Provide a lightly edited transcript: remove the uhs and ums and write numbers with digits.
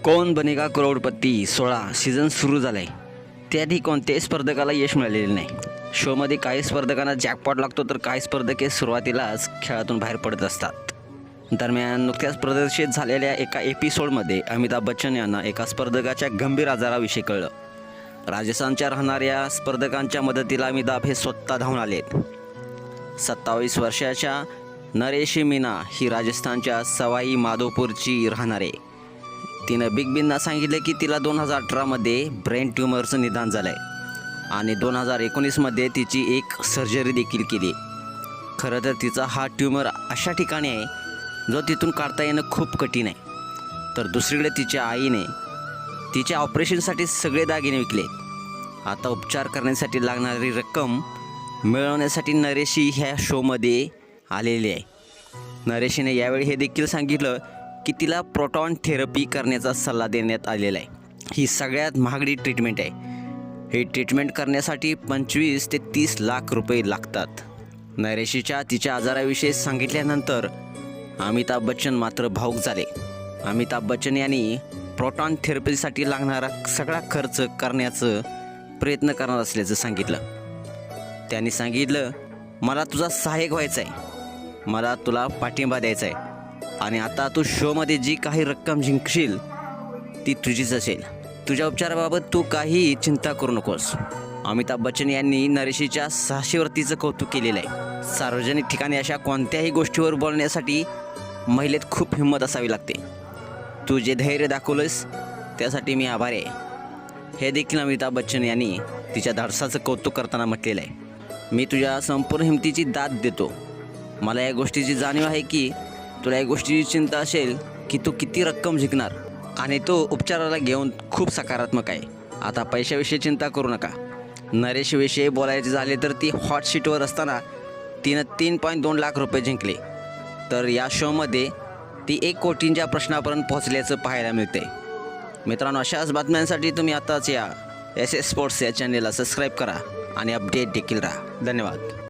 कौन बनेगा करोडपती 16 सीझन सुरू झालाय. त्याआधी कोणत्याही स्पर्धकाला यश मिळालेलं नाही. शोमध्ये काही स्पर्धकांना जॅकपॉट लागतो तर काही स्पर्धके सुरुवातीलाच खेळातून बाहेर पडत असतात. दरम्यान नुकत्याच प्रदर्शित झालेल्या एका एपिसोडमध्ये अमिताभ बच्चन यांना एका स्पर्धकाच्या गंभीर आजाराविषयी कळलं. राजस्थानच्या राहणाऱ्या स्पर्धकांच्या मदतीला अमिताभ हे स्वतः धावून आलेत. 27 वर्षाच्या नरेशी मीना ही राजस्थानच्या सवाई माधोपूरची राहणार आहे. तिनं बिग बींना सांगितलं की तिला 2018मध्ये ब्रेन ट्यूमरचं निदान झालं आहे आणि 2019मध्ये तिची एक सर्जरी देखील केली. खरं तर तिचा हा ट्यूमर अशा ठिकाणी आहे जो तिथून काढता येणं खूप कठीण आहे. तर दुसरीकडे तिच्या आईने तिच्या ऑपरेशनसाठी सगळे दागिने विकले. आता उपचार करण्यासाठी लागणारी रक्कम मिळवण्यासाठी नरेशी ह्या शोमध्ये आलेली आहे. नरेशीने यावेळी हे देखील सांगितलं की तिला प्रोटॉन थेरपी करण्याचा सल्ला देण्यात आलेला आहे. ही सगळ्यात महागडी ट्रीटमेंट आहे. ही ट्रीटमेंट करण्यासाठी 25 ते 30 लाख रुपये लागतात. नरेशीच्या तिच्या आजाराविषयी सांगितल्यानंतर अमिताभ बच्चन मात्र भावूक झाले. अमिताभ बच्चन यांनी प्रोटॉन थेरपीसाठी लागणारा सगळा खर्च करण्याचं प्रयत्न करणार असल्याचं सांगितलं. त्यांनी सांगितलं, मला तुझा सहाय्यक व्हायचं आहे, मला तुला पाठिंबा द्यायचा आहे आणि आता तू शोमध्ये जी काही रक्कम जिंकशील ती तुझीच असेल. तुझ्या उपचाराबाबत तू काही चिंता करू नकोस. अमिताभ बच्चन यांनी नरेशीच्या साहसीवृत्तीचं कौतुक केलेलं आहे. सार्वजनिक ठिकाणी अशा कोणत्याही गोष्टीवर बोलण्यासाठी महिलेत खूप हिंमत असावी लागते. तू जे धैर्य दाखवलंस त्यासाठी मी आभारी आहे. हे देखील अमिताभ बच्चन यांनी तिच्या धाडसाचं कौतुक करताना म्हटलेलं आहे. मी तुझ्या संपूर्ण हिमतीची दाद देतो. मला या गोष्टीची जाणीव आहे की तुला या गोष्टीची चिंता असेल की तू किती रक्कम जिंकणार आणि तो उपचाराला घेऊन खूप सकारात्मक आहे. आता पैशाविषयी चिंता करू नका. नरेशविषयी बोलायचे झाले तर ती हॉट शीटवर असताना तिनं 3.2 लाख रुपये जिंकले. तर या शोमध्ये ती 1 कोटींच्या प्रश्नापर्यंत पोहोचल्याचं पाहायला मिळते. मित्रांनो, अशाच बातम्यांसाठी तुम्ही आताच या SS स्पोर्ट्स या चॅनेलला सबस्क्राईब करा आणि अपडेट देखील राहा. धन्यवाद.